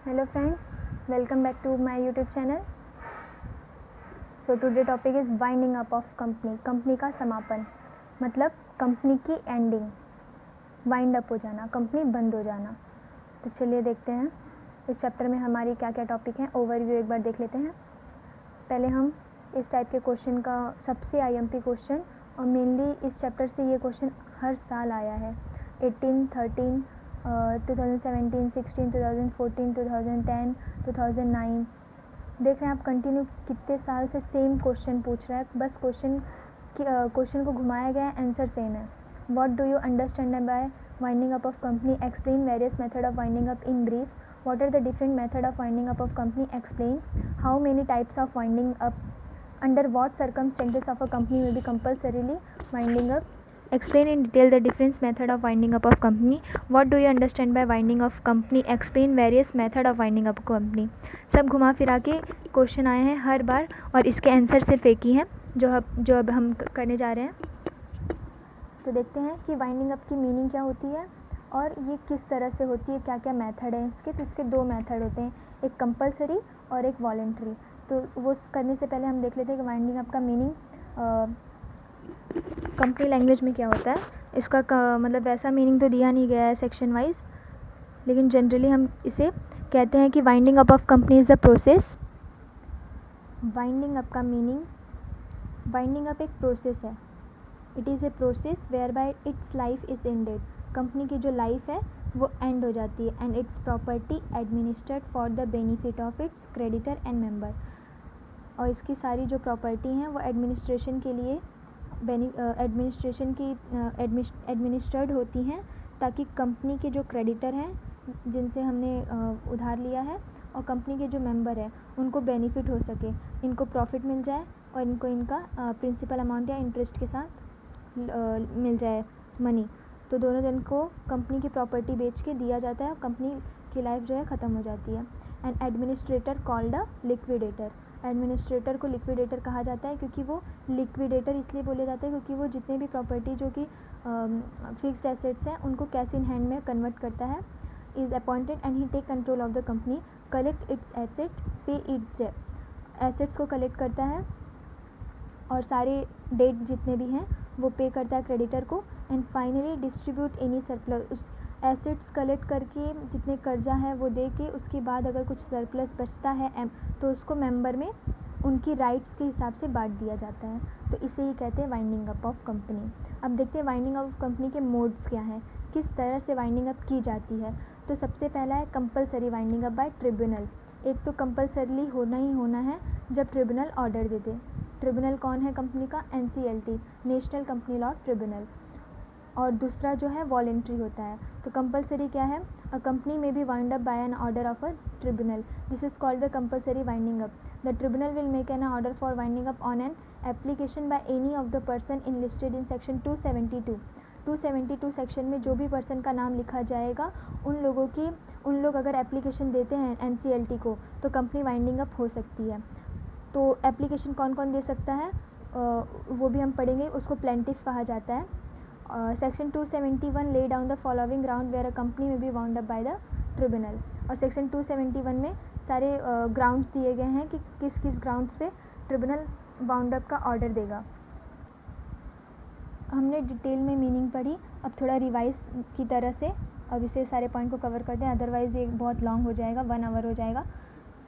Hello friends, welcome back to my YouTube channel. So today topic is winding up of company. Company का समापन मतलब company की ending, wind up हो जाना, company बंद हो जाना. तो चलिए देखते हैं इस चैप्टर में हमारी क्या क्या टॉपिक हैं. ओवरव्यू एक बार देख लेते हैं. पहले हम इस टाइप के क्वेश्चन का सबसे IMP क्वेश्चन, और मेनली इस चैप्टर से ये क्वेश्चन हर साल आया है. 18, 13, 2017, 16, 2014, 2010, 2009. देख रहे हैं आप कंटिन्यू कितने साल से सेम क्वेश्चन पूछ रहा है. बस क्वेश्चन को घुमाया गया है, आंसर सेम है. What do you understand by winding up of company? Explain various method of winding up in brief. What are the different method of winding up of company? Explain. How many types of winding up? Under what circumstances of a company will be compulsorily winding up? Explain in detail the different method of winding up of company. What do you understand by winding of company? Explain various method of winding up company. सब घुमा फिरा के question आए हैं हर बार, और इसके answer सिर्फ एक ही हैं जो अब हम करने जा रहे हैं. तो देखते हैं कि वाइंडिंग अप की मीनिंग क्या होती है और ये किस तरह से होती है, क्या क्या मेथड है इसके. तो इसके दो मेथड होते हैं, एक कंपलसरी और एक वॉलेंट्री. तो वो करने से पहले हम देख लेते हैं कि वाइंडिंग अप का मीनिंग कंपनी लैंग्वेज में क्या होता है. इसका मतलब वैसा मीनिंग तो दिया नहीं गया है सेक्शन वाइज, लेकिन जनरली हम इसे कहते हैं कि winding up of company is the process. Winding up का मीनिंग, वाइंडिंग अप एक प्रोसेस है. It is a process whereby its life is ended. Company की जो लाइफ है वो एंड हो जाती है. And its property administered for the benefit of its creditor and member. और इसकी सारी जो प्रॉपर्टी हैं वो एडमिनिस्ट्रेशन के लिए एडमिनिस्ट्रेड होती हैं, ताकि कंपनी के जो क्रेडिटर हैं जिनसे हमने उधार लिया है और कंपनी के जो मेंबर हैं उनको बेनिफिट हो सके, इनको प्रॉफिट मिल जाए और इनको इनका प्रिंसिपल अमाउंट या इंटरेस्ट के साथ मिल जाए मनी. तो दोनों जन को कंपनी की प्रॉपर्टी बेच के दिया जाता है और कंपनी की लाइफ जो है ख़त्म हो जाती है. And administrator called a liquidator. Administrator को लिक्विडेटर कहा जाता है, क्योंकि वो लिक्विडेटर इसलिए बोले जाते हैं क्योंकि वो जितने भी प्रॉपर्टी जो कि फिक्स्ड एसेट्स हैं उनको कैश इन हैंड में कन्वर्ट करता है. Is appointed and he take control of the company, collect its asset, pay its assets को कलेक्ट करता है और सारे डेट जितने भी हैं वो पे करता है क्रेडिटर को. And finally distribute any surplus. उस एसेट्स कलेक्ट करके जितने कर्जा है वो दे के उसके बाद अगर कुछ सरप्लस बचता है तो उसको मेंबर में उनकी राइट्स के हिसाब से बांट दिया जाता है. तो इसे ही कहते हैं वाइंडिंग अप ऑफ कंपनी. अब देखते हैं वाइंडिंग अप ऑफ कंपनी के मोड्स क्या हैं, किस तरह से वाइंडिंग अप की जाती है. तो सबसे पहला है compulsory winding up bye tribunal. एक तो कंपलसरीली होना ही होना है जब ट्रिब्यूनल ऑर्डर दे दे. ट्रिब्यूनल कौन है कंपनी का? NCLT, national company law tribunal. और दूसरा जो है वॉलेंट्री होता है. तो कंपलसरी क्या है? अ कंपनी में be wind up by an order of a tribunal. This is called the compulsory winding up. The tribunal will make an order for winding up on an application by any of the person in listed in section 272 section में जो भी person का नाम लिखा जाएगा उन लोग अगर एप्लीकेशन देते हैं NCLT को तो कंपनी वाइंडिंग अप हो सकती है. तो एप्लीकेशन कौन कौन दे सकता है वो भी हम पढ़ेंगे. उसको प्लेंटिफ कहा जाता है. Section 271 lay down the following ground where a company में be wound up by the tribunal. और सेक्शन 271 में सारे ग्राउंड्स दिए गए हैं कि किस किस ग्राउंड्स पे ट्रिब्यूनल वाउंड अप का ऑर्डर देगा. हमने डिटेल में मीनिंग पढ़ी, अब थोड़ा रिवाइज की तरह से अब इसे सारे पॉइंट को कवर करते हैं, अदरवाइज़ ये बहुत लॉन्ग हो जाएगा, 1 आवर हो जाएगा.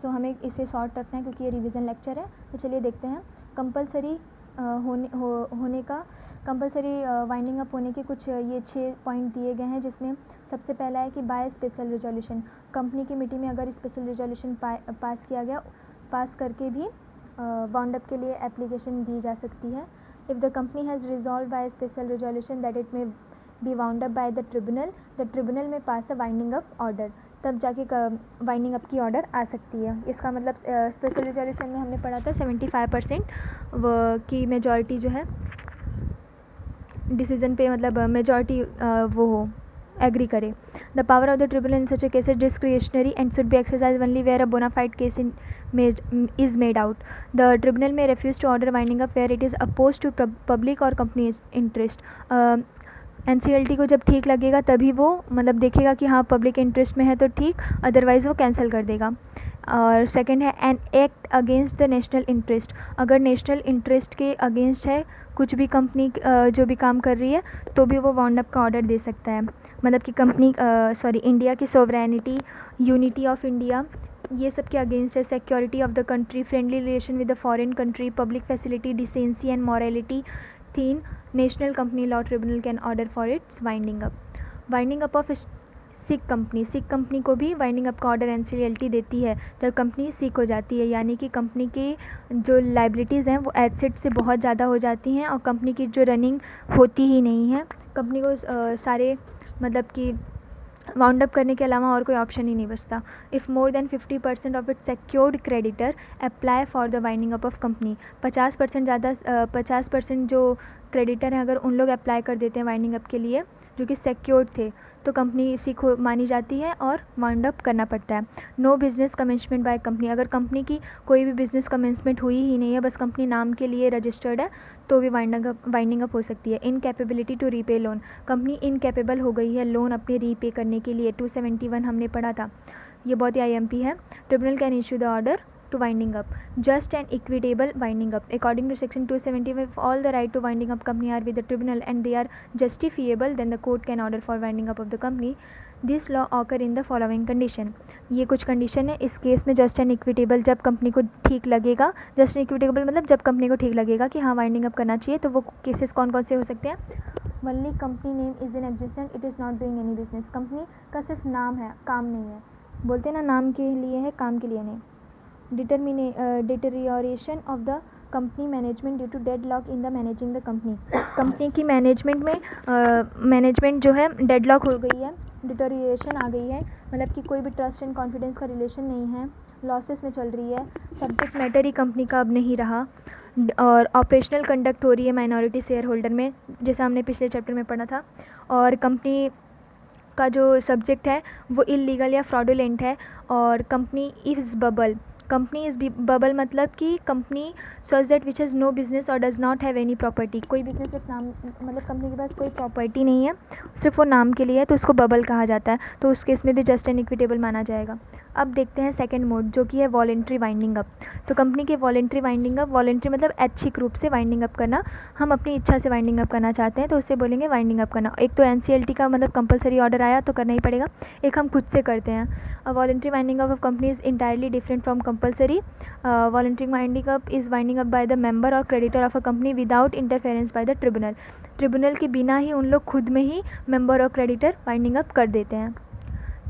सो हमें इसे शॉर्ट रखना है क्योंकि ये रिवीजन लेक्चर है. तो चलिए देखते हैं कंपलसरी होने का, कंपलसरी वाइंडिंग अप होने के कुछ ये 6 पॉइंट दिए गए हैं, जिसमें सबसे पहला है कि बाय स्पेशल रिजोल्यूशन. कंपनी की मीटिंग में अगर स्पेशल रिजोल्यूशन पास किया गया, पास करके भी वाउंड अप के लिए एप्लीकेशन दी जा सकती है. If the company has resolve by special resolution that it may be wound up by the tribunal may pass a winding up order, तब जाके वाइंडिंग अप की ऑर्डर आ सकती है. इसका मतलब स्पेशल रिजोल्यूशन में हमने पढ़ा था 75% की मेजॉरिटी जो है डिसीजन पे, मतलब मेजॉरिटी वो हो एग्री करे. The power of the tribunal in such a case is discretionary and should be exercise only where a bona fide case is made out. The tribunal may refuse to order winding up where it is opposed to public or company interest. NCLT को जब ठीक लगेगा तभी वो मतलब देखेगा कि हाँ पब्लिक इंटरेस्ट में है तो ठीक, अदरवाइज़ वो कैंसिल कर देगा। और सेकंड है an act against the national interest. अगर नेशनल इंटरेस्ट के अगेंस्ट है कुछ भी कंपनी जो भी काम कर रही है तो भी वो वाउंड अप का ऑर्डर दे सकता है। मतलब कि कंपनी इंडिया की सोवरेनिटी, यूनिटी ऑफ इंडिया, ये सब के अगेंस्ट है। Security of the country, friendly relation with the foreign country, public facility, decency and morality. 3, national company law tribunal can order for its winding up. Winding up of sick company को भी winding up का order NCLT देती है जब company सिक हो जाती है, यानी कि कंपनी की जो लाइबिलिटीज़ हैं वो एसेट से बहुत ज़्यादा हो जाती हैं और कंपनी की जो रनिंग होती ही नहीं है। कंपनी को सारे मतलब कि वाउंड अप करने के अलावा और कोई ऑप्शन ही नहीं बचता। If more than 50% of it secured creditor apply for the winding up of company. 50% जो क्रेडिटर हैं अगर उन लोग अप्लाई कर देते हैं वाइंडिंग अप के लिए जो कि सिक्योर्ड थे तो कंपनी सिक मानी जाती है और वाइंड अप करना पड़ता है। No business commencement by company. अगर कंपनी की कोई भी बिज़नेस कमेंसमेंट हुई ही नहीं है, बस कंपनी नाम के लिए रजिस्टर्ड है, तो भी वाइंडिंग अप हो सकती है। Incapability to repay loan. Company incapable हो गई है लोन अपने रीपे करने के लिए। 271 हमने पढ़ा था, ये बहुत ही IMP है। Tribunal can issue the order to winding up. Just and equitable winding up. According to section 275, if all the right to winding up company are with the tribunal and they are justifiable, then the court can order for winding up of the company. This law occur in the following condition. ये कुछ condition है इस case में। Just and equitable, जब company को ठीक लगेगा। Just and equitable मतलब जब कंपनी को ठीक लगेगा कि हाँ वाइंडिंग अप करना चाहिए, तो वो केसेस कौन कौन से हो सकते हैं। Only company name is in existence, it is not doing any business. Company का सिर्फ नाम है, काम नहीं है। बोलते हैं ना नाम के लिए है, काम के लिए नहीं। Deterioration of the company management due to deadlock in the managing the company. Company की मैनेजमेंट में मैनेजमेंट जो है डेडलॉक हो गई है, डिटेरियोरेशन आ गई है, मतलब कि कोई भी ट्रस्ट एंड कॉन्फिडेंस का रिलेशन नहीं है, लॉसेस में चल रही है, सब्जेक्ट मैटर ही कंपनी का अब नहीं रहा, और ऑपरेशनल कंडक्ट हो रही है माइनॉरिटी शेयर होल्डर में, जैसा हमने पिछले चैप्टर में पढ़ा था, और कंपनी का जो सब्जेक्ट है वो इलीगल या फ्रॉडुलेंट है, और company is bubble. Company is bubble मतलब कि company such that which has no business और does not have any property. कोई बिजनेस सिर्फ नाम, मतलब कंपनी के पास कोई प्रॉपर्टी नहीं है, सिर्फ वो नाम के लिए है, तो उसको बबल कहा जाता है। तो उस केस में भी जस्ट एंड इक्विटेबल माना जाएगा। अब देखते हैं सेकंड मोड जो कि है वॉलेंट्री वाइंडिंग अप। तो कंपनी के वॉलेंट्री वाइंडिंग अप, वॉलेंट्री मतलब ऐच्छिक रूप से वाइंडिंग अप करना, हम अपनी इच्छा से वाइंडिंग अप करना चाहते हैं तो उसे बोलेंगे वाइंडिंग अप करना। एक तो NCLT का मतलब कंपलसरी ऑर्डर आया तो करना ही पड़ेगा, एक हम खुद से करते हैं। Voluntary winding up of company is entirely different from compulsory. Voluntary winding up is winding up by the member और creditor of a company without interference by the tribunal. Tribunal के बिना ही उन लोग खुद में ही मेंबर और क्रेडिटर वाइंडिंग अप कर देते हैं।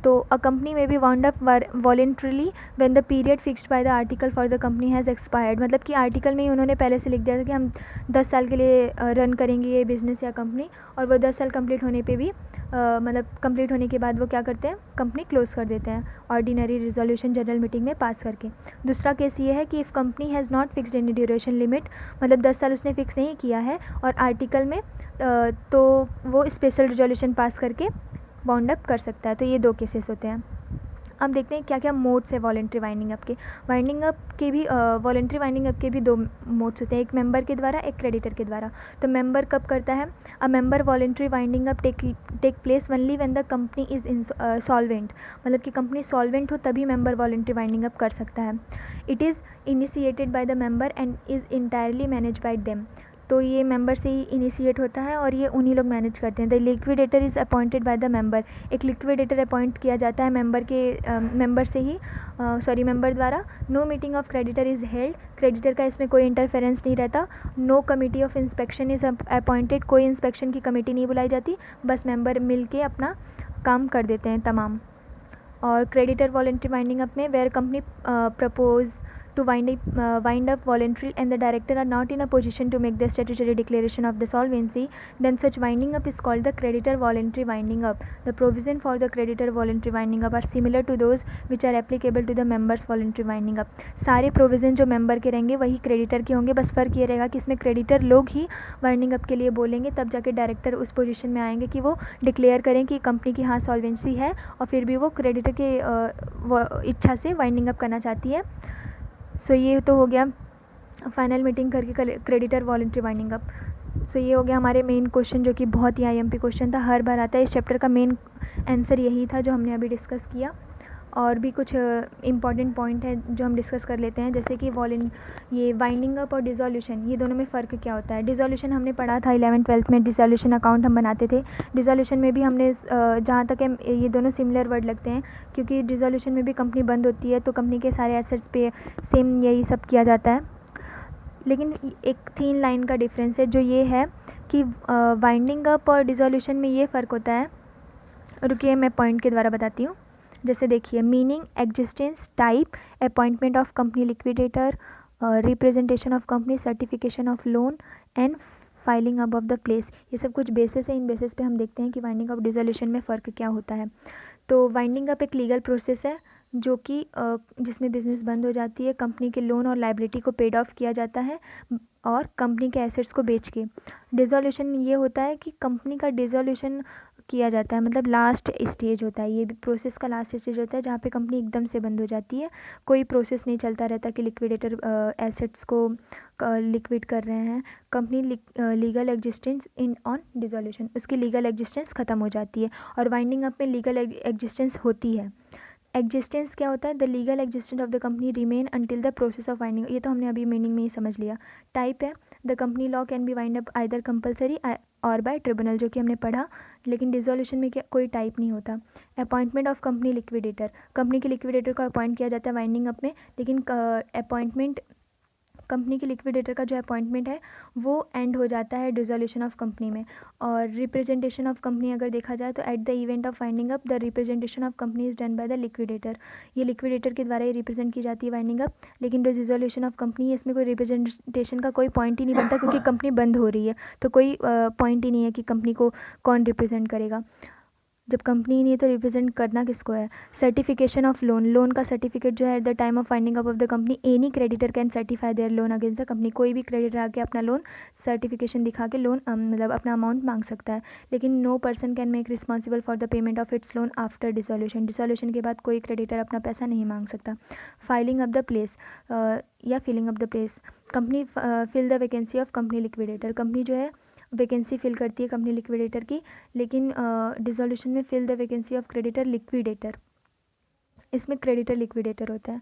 तो अ कंपनी में भी wound up voluntarily when the period fixed by the article for the company has expired. मतलब कि आर्टिकल में ही उन्होंने पहले से लिख दिया था कि हम 10 साल के लिए रन करेंगे ये बिज़नेस या कंपनी, और वो 10 साल कंप्लीट होने पे भी मतलब कंप्लीट होने के बाद वो क्या करते हैं, कंपनी क्लोज़ कर देते हैं ऑर्डिनरी रिजोल्यूशन जनरल मीटिंग में पास करके। दूसरा केस ये है कि if company has not fixed any duration limit, मतलब 10 साल उसने फिक्स नहीं किया है और आर्टिकल में तो वो स्पेशल रिजोल्यूशन पास करके बाउंड अप कर सकता है। तो ये 2 केसेस होते हैं। अब देखते हैं क्या क्या मोड्स है वॉलेंट्री वाइंडिंग अप के। वॉलेंट्री वाइंडिंग अप के भी 2 मोड्स होते हैं, एक मेंबर के द्वारा, एक क्रेडिटर के द्वारा। तो मेंबर कब करता है, a member voluntary winding up take place only when the company is solvent. मतलब कि कंपनी सॉल्वेंट हो तभी मेंबर वॉलेंट्री वाइंडिंग अप कर सकता है। It is initiated by the member and is entirely manage by them. तो ये member से ही इनिशिएट होता है और ये उन्हीं लोग मैनेज करते हैं। The liquidator is appointed by the member. एक लिक्विडेटर अपॉइंट किया जाता है मेंबर द्वारा। No meeting of creditor is held. Creditor का इसमें कोई इंटरफेरेंस नहीं रहता। No committee of inspection is appointed. कोई इंस्पेक्शन की कमेटी नहीं बुलाई जाती, बस मेंबर मिल के अपना काम कर देते हैं तमाम। और क्रेडिटर वॉलेंट्री वाइंडिंग अप में where company propose to wind up voluntary and the director are not in a position to make the statutory declaration of the solvency, then such winding up is called the creditor voluntary winding up. The provision for the creditor voluntary winding up are similar to those which are applicable to the members voluntary winding up. सारे provision जो member के रहेंगे वही creditor के होंगे, बस फ़र्क ये रहेगा कि इसमें क्रेडिटर लोग ही वाइंडिंग अप के लिए बोलेंगे, तब जाके डायरेक्टर उस पोजीशन में आएंगे कि वो डिक्लेयर करें कि कंपनी की हाँ सॉल्वेंसी है और फिर भी वो क्रेडिटर के इच्छा से वाइंडिंग अप करना चाहती है। सो ये तो हो गया फाइनल मीटिंग करके क्रेडिटर वॉलेंट्री वाइंडिंग अप। सो ये हो गया हमारे मेन क्वेश्चन, जो कि बहुत ही आईएमपी क्वेश्चन था, हर बार आता है। इस चैप्टर का मेन आंसर यही था जो हमने अभी डिस्कस किया। और भी कुछ इम्पॉर्टेंट पॉइंट है जो हम डिस्कस कर लेते हैं, जैसे कि ये वाइंडिंग अप और डिसोल्यूशन, ये दोनों में फ़र्क क्या होता है। डिसोल्यूशन हमने पढ़ा था 11th-12th में, डिसोल्यूशन अकाउंट हम बनाते थे। डिसोल्यूशन में भी हमने जहाँ तक है ये दोनों सिमिलर वर्ड लगते हैं, क्योंकि डिसोल्यूशन में भी कंपनी बंद होती है तो कंपनी के सारे एसेट्स पे सेम यही सब किया जाता है। लेकिन एक थिन लाइन का डिफरेंस है, जो ये है कि वाइंडिंग अप और डिसोल्यूशन में ये फ़र्क होता है। रुकिए मैं पॉइंट के द्वारा बताती हूँ। जैसे देखिए, meaning, existence, type, appointment of company liquidator, representation of company, certification of loan and filing above the place, ये सब कुछ बेसिस है। इन बेसिस पे हम देखते हैं कि वाइंडिंग अप डिसोल्यूशन में फ़र्क क्या होता है। तो वाइंडिंग अप एक लीगल प्रोसेस है जो कि जिसमें बिज़नेस बंद हो जाती है, कंपनी के लोन और लाइबिलिटी को पेड ऑफ किया जाता है और कंपनी के एसेट्स को बेच के। डिसोल्यूशन ये होता है कि कंपनी का डिसोल्यूशन किया जाता है, मतलब लास्ट स्टेज होता है, ये भी प्रोसेस का लास्ट स्टेज होता है जहाँ पे कंपनी एकदम से बंद हो जाती है। कोई प्रोसेस नहीं चलता रहता कि लिक्विडेटर एसेट्स को लिक्विड कर रहे हैं। Company legal existence in on dissolution, उसकी लीगल एग्जिस्टेंस ख़त्म हो जाती है। और वाइंडिंग अप में लीगल एग्जिस्टेंस होती है। एग्जिस्टेंस क्या होता है? The legal existence of the company remain until the process of winding, ये तो हमने अभी मीनिंग में ही समझ लिया। टाइप है, the company law can be wind up either compulsory और बाय ट्रिब्यूनल, जो कि हमने पढ़ा। लेकिन डिसोल्यूशन में क्या कोई टाइप नहीं होता। Appointment of company liquidator, company के लिक्विडेटर को अपॉइंट किया जाता है वाइंडिंग अप में, लेकिन अपॉइंटमेंट कंपनी के लिक्विडेटर का जो अपॉइंटमेंट है वो एंड हो जाता है डिसोल्यूशन ऑफ कंपनी में। और रिप्रेजेंटेशन ऑफ कंपनी अगर देखा जाए तो at the event of winding up the representation of company is done by the liquidator, ये लिक्विडेटर के द्वारा ही रिप्रेजेंट की जाती है वाइंडिंग अप। लेकिन जो डिसोल्यूशन ऑफ कंपनी है इसमें कोई रिप्रेजेंटेशन का कोई पॉइंट ही नहीं बनता, क्योंकि कंपनी बंद हो रही है तो कोई पॉइंट ही नहीं है कि कंपनी को कौन रिप्रेजेंट करेगा। जब कंपनी ही नहीं है तो रिप्रेजेंट करना किसको है। सर्टिफिकेशन ऑफ लोन, लोन का सर्टिफिकेट जो है at the time of finding up of the company any creditor can certify there loan against the company, कोई भी क्रेडिटर आके अपना लोन सर्टिफिकेशन दिखा के लोन मतलब अपना अमाउंट मांग सकता है। लेकिन no person can make responsible for the payment of its loan after dissolution, dissolution के बाद कोई क्रेडिटर अपना पैसा नहीं मांग सकता। फाइलिंग अप द प्लेस या filling up the place, company fill the vacancy of company liquidator, company जो है वैकेंसी फिल करती है कंपनी लिक्विडेटर की। लेकिन डिसोल्यूशन में fill the vacancy of creditor liquidator, इसमें क्रेडिटर लिक्विडेटर होता है।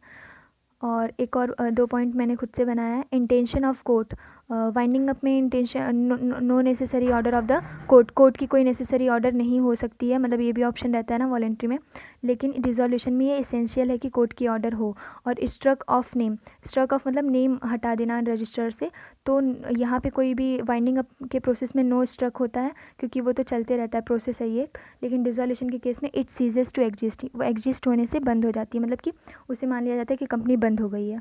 और एक और 2 पॉइंट मैंने खुद से बनाया है। Intention of court, winding up में intention no necessary order of the court, court की कोई नेसेसरी ऑर्डर नहीं हो सकती है, मतलब ये भी ऑप्शन रहता है ना वॉलेंट्री में। लेकिन डिसोल्यूशन में ये इसेंशियल है कि कोर्ट की ऑर्डर हो। और struck off name, struck off मतलब नेम हटा देना रजिस्टर से, तो यहाँ पे कोई भी वाइंडिंग अप के प्रोसेस में नो स्ट्रक होता है, क्योंकि वो तो चलते रहता है, प्रोसेस है ये। लेकिन डिसोल्यूशन के केस में इट सीजेस टू एग्जिस्ट, वो एग्जिस्ट होने से बंद हो जाती है, मतलब कि उसे मान लिया जाता है कि कंपनी बंद हो गई है।